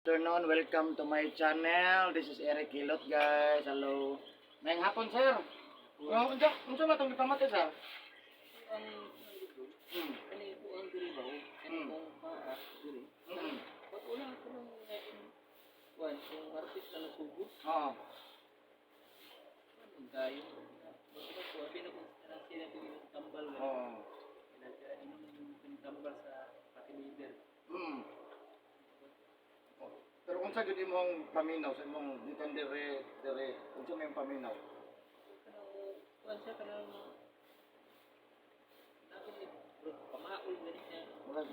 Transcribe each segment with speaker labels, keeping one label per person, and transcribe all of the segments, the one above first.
Speaker 1: Afternoon, welcome to my channel. This is Eric Hilot, guys. Hello. Mayang hapon, sir. Oh, unsa ba tong gipamati, sir?
Speaker 2: Ang kani ko ang diri ba kani kong paa diri. Pag una ko nang ngayon wan kung artist na nagsugot.
Speaker 1: Oo.
Speaker 2: Ang gayo. Basta ko abi na kung sila ko tambal ba.
Speaker 1: Oo.
Speaker 2: Inom tambal sa pakilider.
Speaker 1: Pero unsa gyud imong paminaw sa imong gikan dire unsa may paminaw?
Speaker 2: Kanang wan siya kanang dapat pamaol gani siya.
Speaker 1: Murag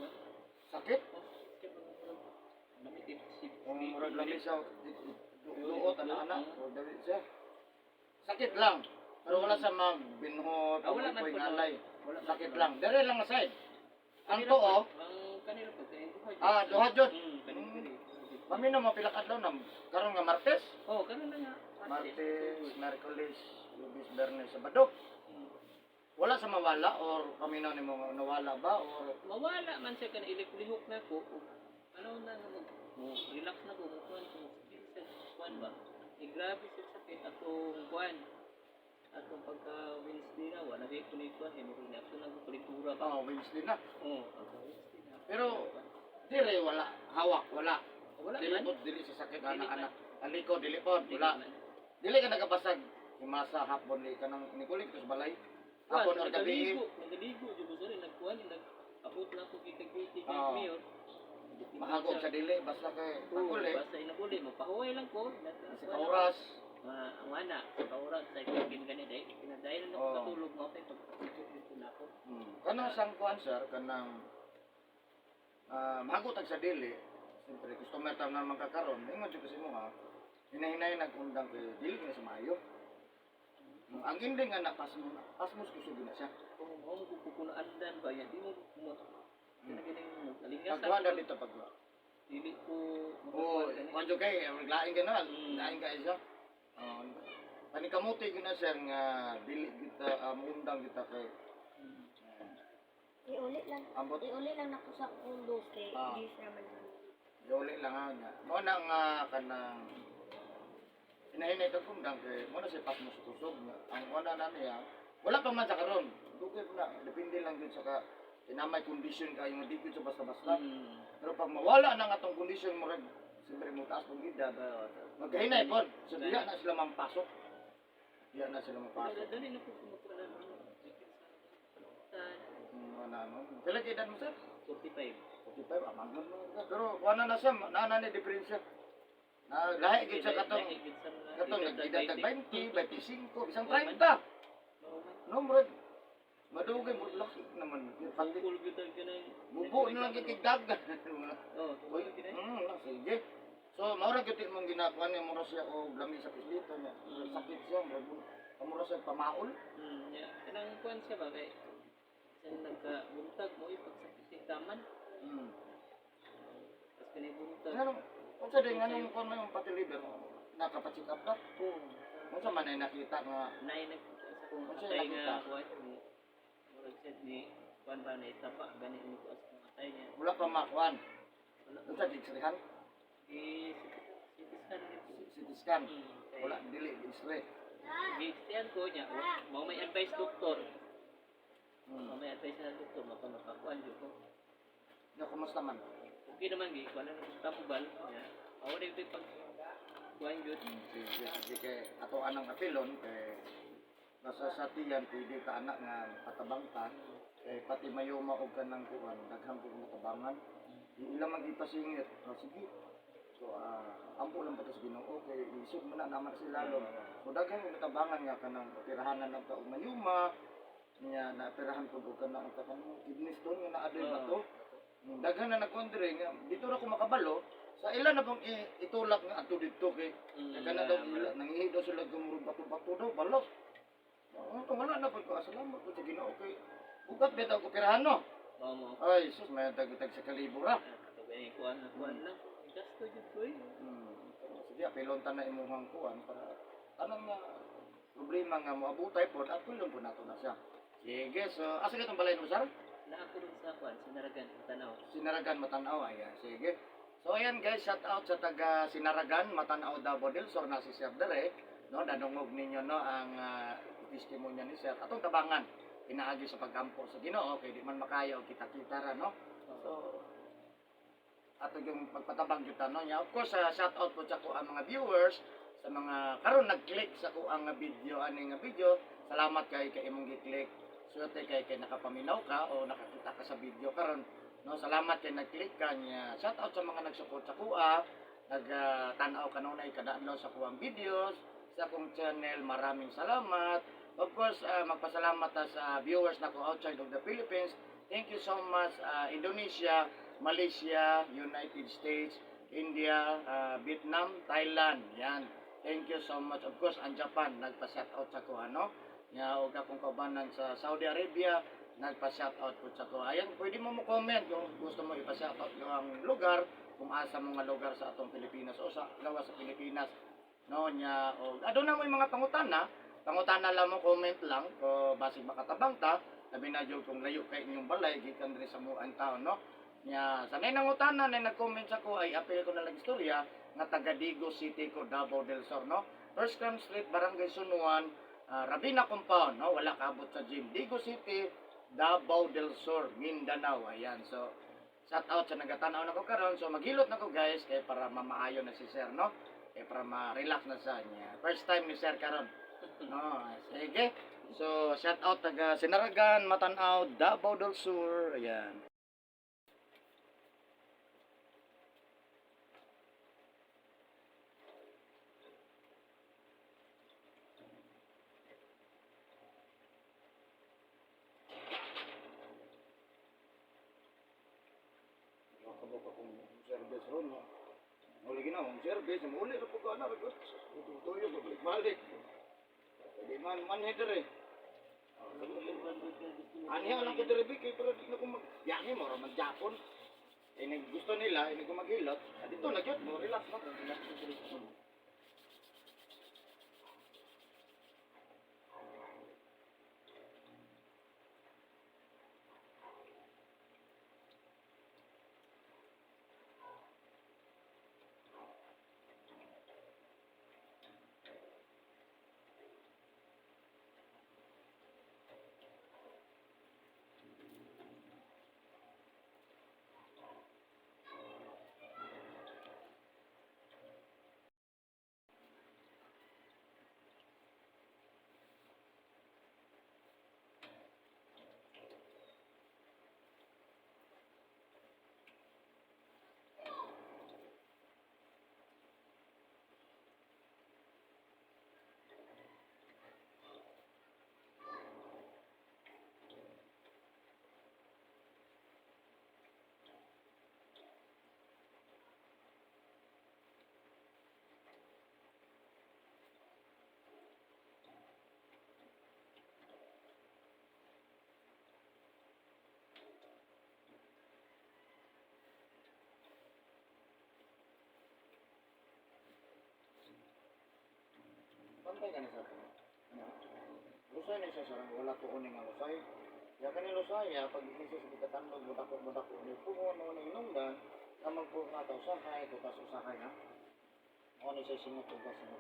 Speaker 1: sakit?
Speaker 2: Namit si
Speaker 1: Kung murag lami sa duot ana-ana, o dali siya. Sakit lang. Pero wala sa magbinhot,
Speaker 2: wala man
Speaker 1: koy
Speaker 2: po,
Speaker 1: ngalay.
Speaker 2: wala
Speaker 1: Sakit lang. Dire lang na side. Ang tuo,
Speaker 2: ang kanila pagkain
Speaker 1: duha jud.
Speaker 2: kanila
Speaker 1: Paminaw mo pila kadlaw na karon nga Martes?
Speaker 2: oh, karon na nga.
Speaker 1: Martes, Merkulis, Lunes, Biyernes, Sabado. Wala sa mawala or paminaw nimo nawala ba or
Speaker 2: Mawala man siya kan ilik-lihok na ko. Ano na relax na ko kuan ko. Kuan ba? Grabe sa sakit atong kuan. Atong pagka Wednesday na wala kay kuno kuan mo na ako nagkulitura ba.
Speaker 1: Wednesday na.
Speaker 2: Oh, pagka Wednesday na.
Speaker 1: Pero dire wala hawak, wala.
Speaker 2: Wala
Speaker 1: Dili
Speaker 2: man.
Speaker 1: pod dili sa sakit
Speaker 2: Dili
Speaker 1: anak-anak.
Speaker 2: man.
Speaker 1: Aliko dili pod wala. Dili ka nagabasag himasa hapon li kanang nikulik sa balay. Hapon or gabi.
Speaker 2: Nagaligo jud ko sorry nagkuan nag-abot na ko kitag-kitag
Speaker 1: Oo.
Speaker 2: mayor.
Speaker 1: Mahagog sa dili basta kay paguli.
Speaker 2: Basta inabuli mo pahuway lang ko.
Speaker 1: Sa oras.
Speaker 2: Ang anak, sa oras, sa ikagin ganit eh. Pinadayan na
Speaker 1: Oo.
Speaker 2: katulog mo kay pagkakit dito na ako.
Speaker 1: Kanang sang kuan sir kanang mahagotag sa dili. Siyempre, customer tam naman kakaroon. Ingon siya kasi mo ha. Hinahinay nagundang kay dili na sa Mayo. Ang ending nga pasmos kusog na siya.
Speaker 2: Kung mo kukunaan ba yan, di mo kinagining mo. Kalingas
Speaker 1: Pagkuhan na dito pagkuhan.
Speaker 2: Dili ko
Speaker 1: Oo, kung kay, maglaing ka na.
Speaker 2: Mm.
Speaker 1: Laing ka isa. Panikamuti ko na sir nga dili kita, mundang kita kay
Speaker 3: Iulit lang.
Speaker 1: ambot.
Speaker 3: Iulit lang na ko sa ulo kay
Speaker 1: Ah.
Speaker 3: di siya man.
Speaker 1: Dili lang ha nga. Mo na nga kanang hinahinay ito kundang kay mo na siya pasmos kusog. Ang wala na niya, wala pa man sa karon. Dugay po na, depende lang yun sa tinamay kondisyon kayo nga di ko sa basta-basta. Pero pag mawala na nga atong kondisyon mo rin, siyempre mo taas pang edad, magkahinay po. So diya na sila mampasok. Diya na sila mampasok.
Speaker 2: Dali na ko kumukuha na
Speaker 1: Ano? Kailan kayo edad mo sir?
Speaker 2: 45.
Speaker 1: 45, amang na. Pero kuha na siya, nana ni diferensya. Lahi kayo sa katong nag-edad tag 20, 25, isang 30. No, bro. Madugay mo laki naman. Pati
Speaker 2: Cool bitan ka na.
Speaker 1: bubo na lang kitigdagan.
Speaker 2: Oh,
Speaker 1: Uy, sige. So, maura gyud mong ginakuan niya mura siya o lami sa pislito niya. Sakit siya, mura siya pamaol.
Speaker 2: ya. Kanang kuan siya ba kay sa nagkabuntag mo ipagsakit sa taman. Tapos kanay buntag.
Speaker 1: Ngano, unsa din nganong kon mo yung pati liver nakapacheck up na?
Speaker 2: Oh,
Speaker 1: Unsa man ay nakita nga
Speaker 2: nay sa kung
Speaker 1: Ano siya
Speaker 2: atay
Speaker 1: nakita?
Speaker 2: nga kuan ni murag set ni kuan ba na itapa gani mo ko sa atay niya.
Speaker 1: wala pa makuan.
Speaker 2: Wala
Speaker 1: Unsa giksrihan?
Speaker 2: sitiskan
Speaker 1: CT scan. Wala dili X-ray.
Speaker 2: Gistian ko niya. Mao may advice doktor. Mao may advice na doktor makakuan jud ko.
Speaker 1: Ya kumusta man?
Speaker 2: Okay naman gi kuan na tapubal niya. Aw di pag kuan jud.
Speaker 1: Sige kay ato anang apilon kay nasa sa tiyan pwede ka anak nga patabang ta kay pati mayuma og kanang kuan daghang kog matabangan. Ila magipasingit. Sige. So ampo lang patas Ginoo kay isog man na naman sila lalo. So daghang kog matabangan nga kanang operahanan ng taong mayuma niya na operahan ko og kanang kanang kidney stone nga naadoy ba to. Daghan na nagkondre nga dito ra ko makabalo sa ilan na bang itulak nga ato dito kay kana daw ila nangihi daw sila gumurong bato-bato daw balok. Wala na pag salamat ko sa Ginoo kay bukat bitaw ko operahan no.
Speaker 2: Mao mo.
Speaker 1: Ay sus may dagdag sa kalibura.
Speaker 2: Kaya kuan lang. Gasto jud ko eh.
Speaker 1: Sige pilontan na imong kuan para tanang nga problema nga moabutay pod at kulon po nato na siya. Sige so asa kitong balay no sir?
Speaker 2: Naa ko rin sa kuan sinaragan tanaw.
Speaker 1: Sinaragan matanaw ay sige. So ayan guys, shout out sa taga Sinaragan, Matanaw Davao del Sur na si Sir Dere, no, nanungog ninyo no ang testimonya ni Sir atong tabangan pinaagi sa pagkampo sa Ginoo kay di man makayo kita-kita ra no. So ato yung pagpatabang kita no nya. Of course, shout out po sa ko ang mga viewers sa mga karon nag-click sa ko ang video ani nga video. Salamat kay imong gi-click. Swerte kay nakapaminaw ka o nakakita ka sa video karon. No, salamat kay nag-click ka niya. Shout out sa mga nag-support sa kuha, nag-tanaw kanunay kada-adlaw sa kuang videos, sa akong channel. Maraming salamat. Of course, magpasalamat ta sa viewers na ko outside of the Philippines. Thank you so much Indonesia, Malaysia, United States, India, Vietnam, Thailand. Yan. Thank you so much. Of course, ang Japan nagpa-shout out sa ko ano. Nya og akong kaubanan sa Saudi Arabia nagpa-shoutout po sa ko. Ayan, pwede mo comment kung gusto mo ipa-shoutout yung lugar, kung asa mo nga lugar sa atong Pilipinas o sa gawa sa Pilipinas. No, nya o adto na mo yung mga pangutana. Pangutana lang mo, comment lang ko basig makatabang ta. Labi na jud kung layo kay inyong balay gikan diri sa muan taon, no. Nya sa nay nangutana na nag-comment sa ko ay apil ko na lang istorya nga taga Digo City ko, Davao del Sur, no. First Camp Street, Barangay Sunuan, Rabina Compound, no, wala kaabot sa gym. Digo City, Davao del Sur, Mindanao. Ayan, so shout out sa nagatanaw na ko karon. So maghilot na ko guys kay para mamaayo na si Sir, no, kay para ma-relax na sa niya. First time ni Sir karon. No, sige. So shout out taga Sinaragan, Matanaw, Davao del Sur. Ayan. Nakabok akong service ron, no. Muli ginawa akong service, muli na po ka na, tutuyo, balik-balik. Hindi man, manheder eh. Anihan lang ko diribik, pero di na ko mag-yaki mo, mag-Japon. Eh, gusto nila, hindi ko maghilot. Dito, nagyot mo, relax mo. Pantay ka na sa atin. Lusay na siya sarang wala ko uning ang lusay. Ya ka ni lusay, pag ikinsa sa pagkatandog, budako ni puho, no na inungdan, na magpuho nga ito usahay, tutas usahay ha. Ako ni siya singot tugas ha.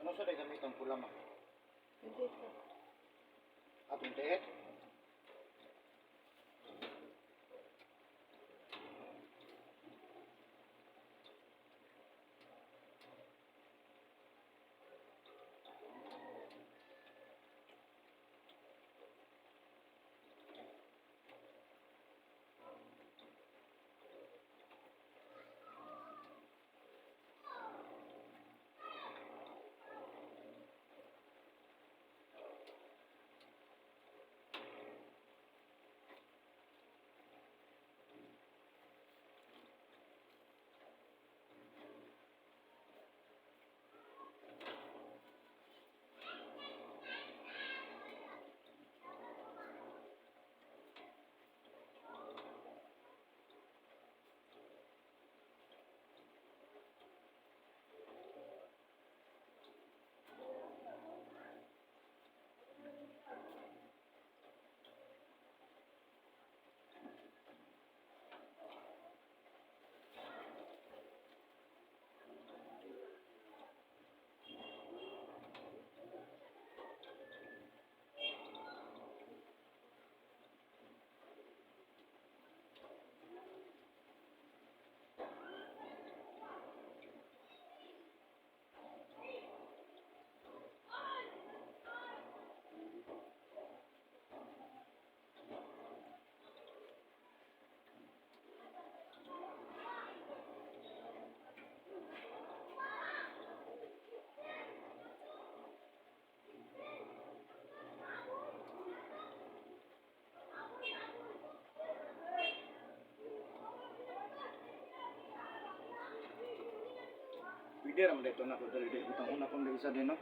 Speaker 1: Ano sa gamitan pula ma?
Speaker 3: Hindi ko.
Speaker 1: Atong tiit? Pwede raman dito na ko dali dito. Utang una pang isa din no.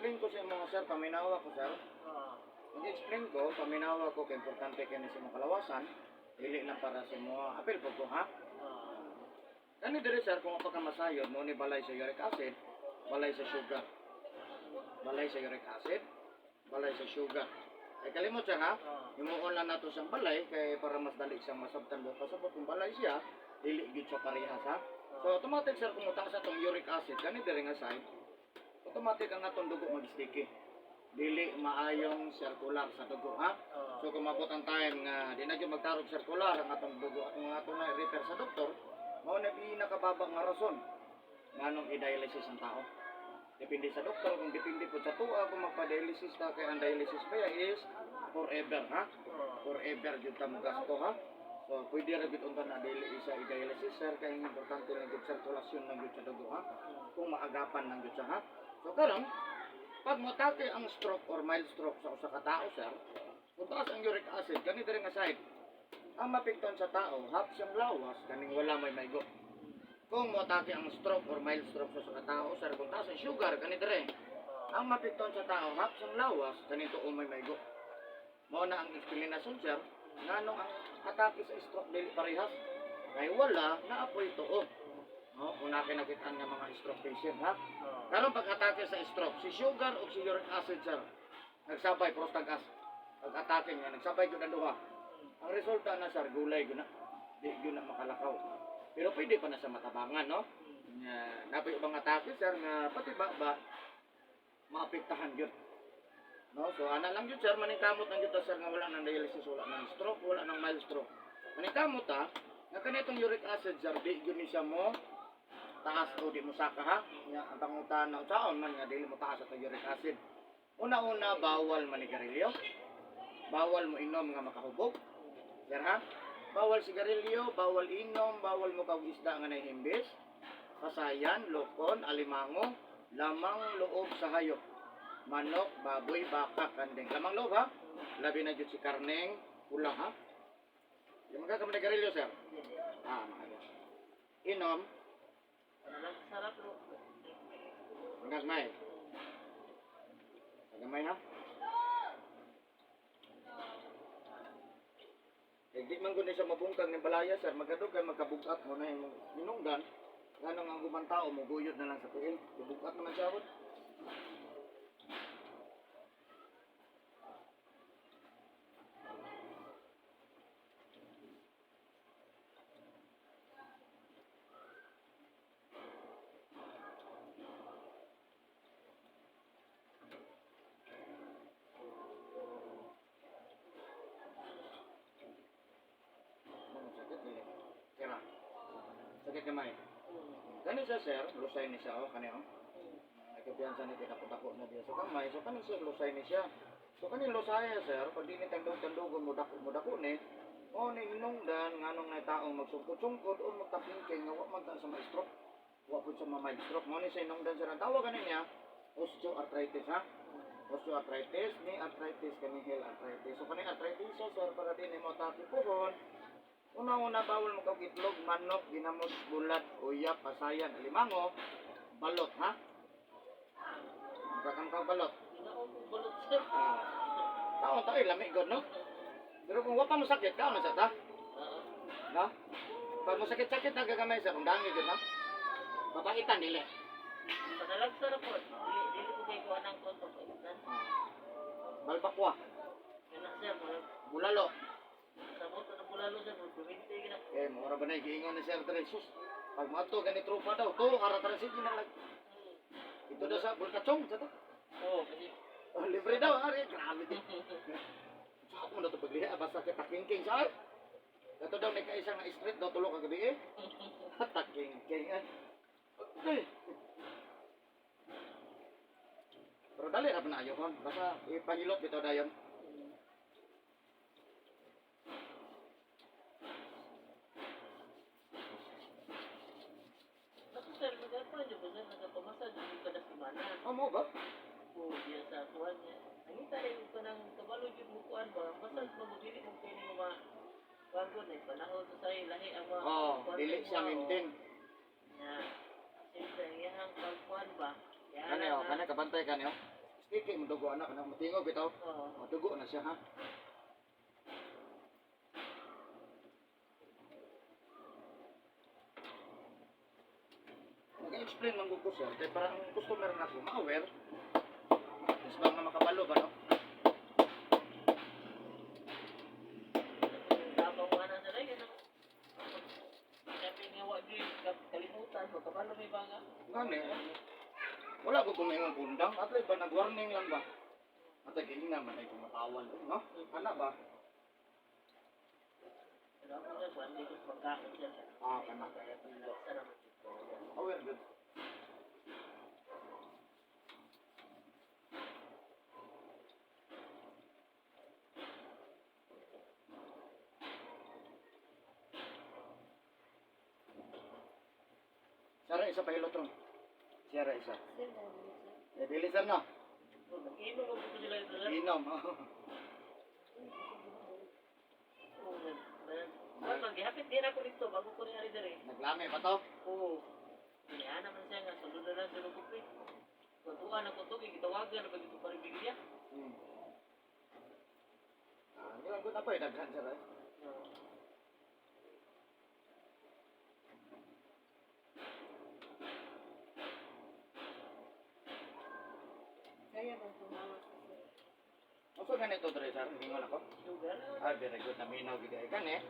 Speaker 1: explain ko sa mga sir, paminawa ko sir. Mag-explain ko, paminawa ko kay importante kay sa mga kalawasan, dili lang para sa mga apel po ko ha. Kani diri sir kung apa ka masayod mo ni balay sa uric acid, balay sa sugar. Balay sa uric acid, balay sa sugar. Ay kalimot siya ha, himuon lang nato siyang balay kay para mas dali siyang masabtan mo. Pasabot kung balay siya, dili gid siya parehas ha. So automatic sir kung utak sa tong uric acid, kani diri nga side, automatic ang atong dugo mag-sticky. Dili maayong circular sa dugo ha. So kung mabot ang time nga di na gyud magtarog circular ang atong dugo at ang atong na-refer sa doktor, mao na pinakababa nga rason nganong i-dialysis ang tao. Depende sa doktor kung depende po sa tuwa kung magpa-dialysis ta kay ang dialysis pa is forever ha. Forever gyud ta mo gasto ha. So pwede ra gyud unta na daily isa i-dialysis sir kay importante lang gyud sirkulasyon ng gyud sa dugo ha. Kung maagapan ng gyud siya ha. So karon pag matake ang stroke or mild stroke sa usa ka tao sir, kung taas ang uric acid kani diri nga side, ang mapikton sa tao hap siyang lawas kaning wala may maigo. Kung matake ang stroke or mild stroke sa usa ka tao sir, kung taas ang sugar kani diri, ang mapikton sa tao hap siyang lawas kani tuo may maigo. Mao na ang explanation sir nganong ang atake sa stroke dili parehas kay wala na apoy tuo. No, kung nakita nga mga stroke patient ha. Karon pag-atake sa stroke, si sugar o si uric acid sir, nagsabay prostagas. Pag-atake nga nagsabay gyud ang duha. Ang resulta na sir gulay gyud na. Di gyud na makalakaw. Pero pwede pa na sa matabangan no. Nga napay ubang atake sir nga pati ba maapektahan gyud. No, so ana lang gyud sir maningkamot lang gyud sir nga wala nang dialysis, wala nang stroke, wala nang mild stroke. Maningkamot ta nga kanitong uric acid sir di gyud ni siya mo taas o di mo saka ha. Nga ang pangutan na taon man nga dili mo taas sa uric acid. Una-una bawal manigarilyo. Bawal mo inom nga makahubog. Sir ha? Bawal sigarilyo, bawal inom, bawal mo kag isda nga nahihimbis. Kasayan, lokon, alimango, lamang loob sa hayop. Manok, baboy, baka, kandeng. Lamang loob ha? Labi na jud si karneng, pula ha? Yung mga manigarilyo sir? Makaya. Inom,
Speaker 2: Sarap bro.
Speaker 1: Magasmay. Magamay ha? Eh, di man gud siya mabungkag ng balaya sir, magadog kay magkabugat mo na yung minungdan. Nganong ang gumang tao mo guyod na lang sa tuin. Bubugat naman siya abot. Sakit kamay. Kani siya sir, lusay ni siya kani Ay kapiyansa ni kita na diya sa kamay. So kani sir lusay ni siya. So kani lusay sir, pag di ni tandog-tandogon mo dako ni. O ni inungdan nganong na taong magsungkot-sungkot o magtapingking nga wa man ta sa ma-stroke. Wa pud sa ma-mild stroke. Mo ni sa inungdan sir ang tawag kani niya osteoarthritis ha. Osteoarthritis ni arthritis kani heel arthritis. So kani arthritis sir para din mo tapi puhon. Una-una bawal mo kag itlog, manok, ginamot, bulat, uyap, pasayan, alimango, balot, ha? Magkakang kang balot.
Speaker 2: Balot sir.
Speaker 1: Taon tayo, lamig god, no? Pero kung wapa mo sakit, kaon na sa ta? No? Pag mo sakit-sakit, nagagamay sa kung dangi god, no? Papangitan, dili.
Speaker 2: Padalag sir po. Dili ko kayo anang konto ko.
Speaker 1: Balbakwa,
Speaker 2: Kana sir,
Speaker 1: bulalo.
Speaker 2: sa moto na bulalo sir, kuminte gina.
Speaker 1: Mura ba na, giingon ni Sir Tresus. Pag mato, gani trupa daw, to, aratrasin na lang. Ito daw sa Bulkachong, sa to.
Speaker 2: Oo, kasi
Speaker 1: Oh, libre daw, ari, grabe din. Sa ako na ito pagliha, basta kita king-king sa ito daw may kaisang na street daw tulog kagabi eh. Taking-king eh. Okay. Pero dali na pa na ayaw kon. Basta ipahilot dito dayon.
Speaker 2: ako sir, magkakaroon niyo po sir, nagpamasa dito kada semana.
Speaker 1: Mo ba?
Speaker 2: Po, diya sa kuhan niya. Ang itarin ko ng kabalo yung mukuan ba, masal mo mo dili mo kayo mga wagod eh, panahon sa sayo, lahi ang mga
Speaker 1: Oh,
Speaker 2: kuwan
Speaker 1: dili
Speaker 2: sa
Speaker 1: siya
Speaker 2: mga,
Speaker 1: maintain.
Speaker 2: Na, siyempre, ang iyahang kalkuan ba,
Speaker 1: Kani oh, kani kabantay kani oh. Kiki mo dugo anak nang matingog bitaw.
Speaker 2: Oo.
Speaker 1: O dugo na siya ha. Nag-explain man ko sir, kay parang customer na ko ma-aware. Mas bang na makabalo ba no?
Speaker 2: Tapos nga na nila, yun ang sabi nga wag yun, kalimutan, magkabalo may banga.
Speaker 1: Ngani, wala ko kumingang kundang, at least ba nag-warning lang ba? At nag-iinga man ay kumatawan, no? Anak ba?
Speaker 2: Pero ako nga, kung hindi ko pagkain siya,
Speaker 1: Anak.
Speaker 2: kaya pinalaksa naman.
Speaker 1: Aware good. Sara isa pa hilotron. Sara isa.
Speaker 3: Sir, dahil sir.
Speaker 1: Eh, dili sir no?
Speaker 2: Nag-inom ko po sila ito.
Speaker 1: Inom.
Speaker 2: Maghihapit din ako dito bago ko rin ari dere.
Speaker 1: Naglami pa to?
Speaker 2: Oo. Inihan naman siya nga, sulod na lang sa lubog ko eh. Pagkuhan ako ito, gitawagan na bagito pa rin bigyan.
Speaker 1: Hmm. Hindi lang ko na pa eh, daghan sir eh.
Speaker 3: Kaya ba tumawa ko sir?
Speaker 1: Ano ganito dre sir? Hingon ako?
Speaker 2: Sugar?
Speaker 1: Ah, very good. Naminaw gigay kan eh.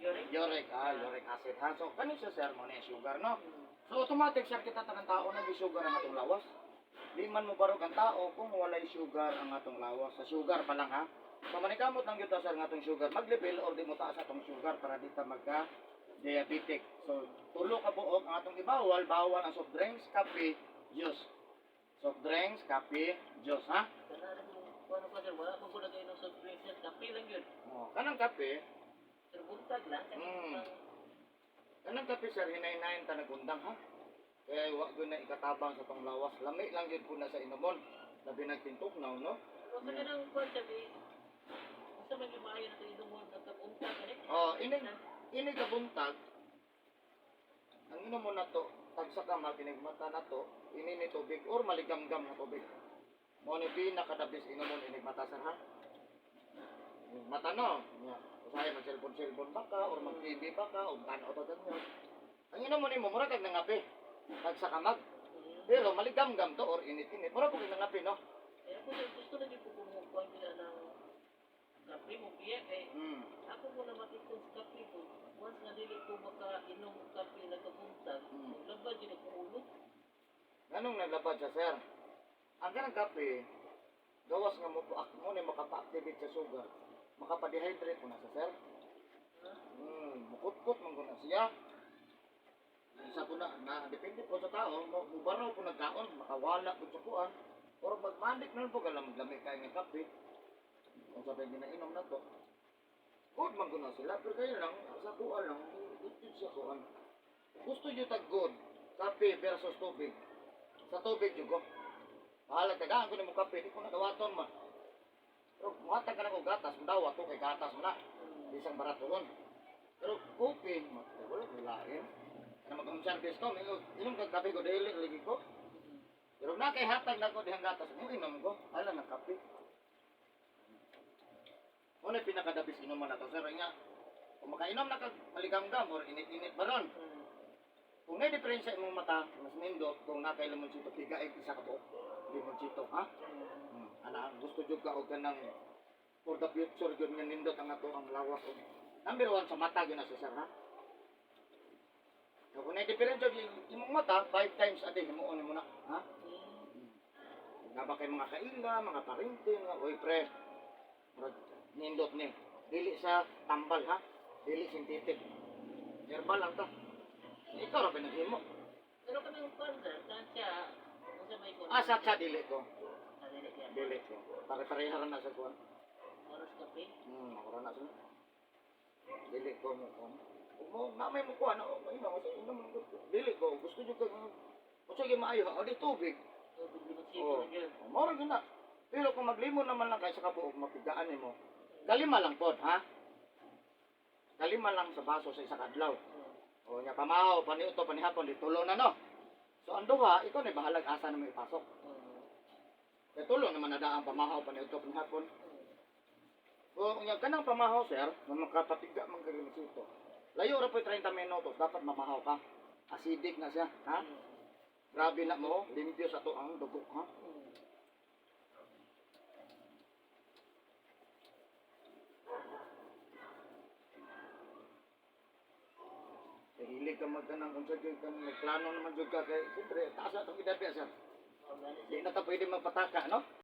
Speaker 2: Yorick?
Speaker 1: Uric acid ha. So, kanin siya sir mo na yung sugar, no? So, automatic sir kita tanang tao na sugar ang atong lawas. Di man mo barog ang tao kung walay sugar ang atong lawas. Sa sugar pa lang ha. So, manikamot lang kita sir ng atong sugar. Mag-level or di mo taas atong sugar para di ta magka diabetic. So, tulo ka buok ang atong ibawal. Bawal ang soft drinks, kape, juice. Soft drinks, kape, juice ha.
Speaker 2: Kanarin mo, paano pa sir, wala pa ko na kayo ng soft drinks yan. Kape lang yun.
Speaker 1: Oh, kanang kape,
Speaker 2: Pero buntag lang.
Speaker 1: kanang kape sir, hinay-hinayin ta nagundang ha. Kaya wag na ikatabang sa panglawas. Lami lang yun po na sa inumon. Labi nagtintok na, no?
Speaker 2: Pero sa ganang kwan sabi, basta man yung maayo na kayo mo, nagkabuntag.
Speaker 1: Oh, ini kabuntag. Ang inumon na to, tagsa ka makinigmata na to, ini ni tubig or maligamgam na tubig. Mo ni pinakadabis inumon inigmata sir ha. Mata no, nya. Usay mag cellphone baka or mag TV baka o tanaw to ganyan. Ang inumon nimo mura kag nangapi. Tagsa ka mag. Pero maligamgam to or init-init. Mura po kag nangapi no.
Speaker 2: Eh ako sir, gusto na din po kumukuha nila ng kape mo, piya eh. Ako muna matitong sa kape ko. Once na dili ko makainom ng kape na kabuntag, maglabad yun ako ulo.
Speaker 1: Ganong naglabad siya sir. Ang kanang kape, gawas nga mo po mo ni makapa-activate sa sugar. Makapa-dehydrate po na sa sir. Mukut-kut man ko na siya. Isa po na depende po sa tao, mubaraw po nagkaon, makawala po sa kuan. Or magmandik na lang po, lamig kayo ng kape. Kung sabi ginainom na to. Good man ko na sila, pero kayo lang, sa kuan lang, good sa kuan. Gusto nyo tag good, kape versus tubig. Sa tubig yun ko. Bahala, tagaan ko na mong kape, di ko nagawaton man. Pero muhatag ka na kong gatas, madawa to kay gatas mo na. Isang baratuhon. Pero kopi, wala ko lain. Na mag-service ko, inom kang kape ko, daily, lagi ko. Pero na kay hatag na ko dihang gatas, inom ko, ala ng kape. Ano yung pinakadabis inuman na to, sir? Nga, kung makainom na kag maligamgam or init-init ba ron? Kung may diferensya imong mata, mas nindot, kung nakay limonchito, tigaig isa ka po. Limonchito, ha? Ana, gusto jud ka og kanang for the future jud nga nindot ang ato ang lawas og number 1 sa mata gyud na sa sir, ha? So, kung may diferensya imong mata, 5 times a day himuon mo na, ha? Nga ba kay mga kaila, mga parinting, oy pre, nindot ni. Dili sa tambal, ha? Dili synthetic. Herbal lang ta. Ikaw ra pinaghimo.
Speaker 2: Pero kami yung panzer, saan siya, kung sa may
Speaker 1: Sa dili ko.
Speaker 2: dili yan.
Speaker 1: Dili ko. Pare-pareha ra na sa kuan.
Speaker 2: Oras kape.
Speaker 1: Ako na sa. Dili ko mo ko. Mo na may mo kuan, dili ko. Gusto jud ko. Gusto gyud maayo, o di tubig.
Speaker 2: Tubig limonchito na yun.
Speaker 1: Moro gyud na. Pero kung maglimon naman lang kay sa kabuok mapigaan nimo. Kalima lang pod, ha? Kalima lang sa baso sa isa ka adlaw. O nya pamahaw, paniuto, panihapon, di tulo na no. So ang duha, ikaw na bahalag asa na mo ipasok. Kaya tulo naman nadaan pamahaw pa nito hapon. O nga kanang pamahaw sir, nga makapatiga man kag ito. Layo ra po 30 minutos dapat mamahaw ka. Acidic na siya, ha? Grabe na mo, limpyo sa to ang dugo, ha? Hilig ka magkanang kung sa kang nagplano naman jud ka kay siyempre taas atong edad ya sir. Di na ta pwede magpataka, no?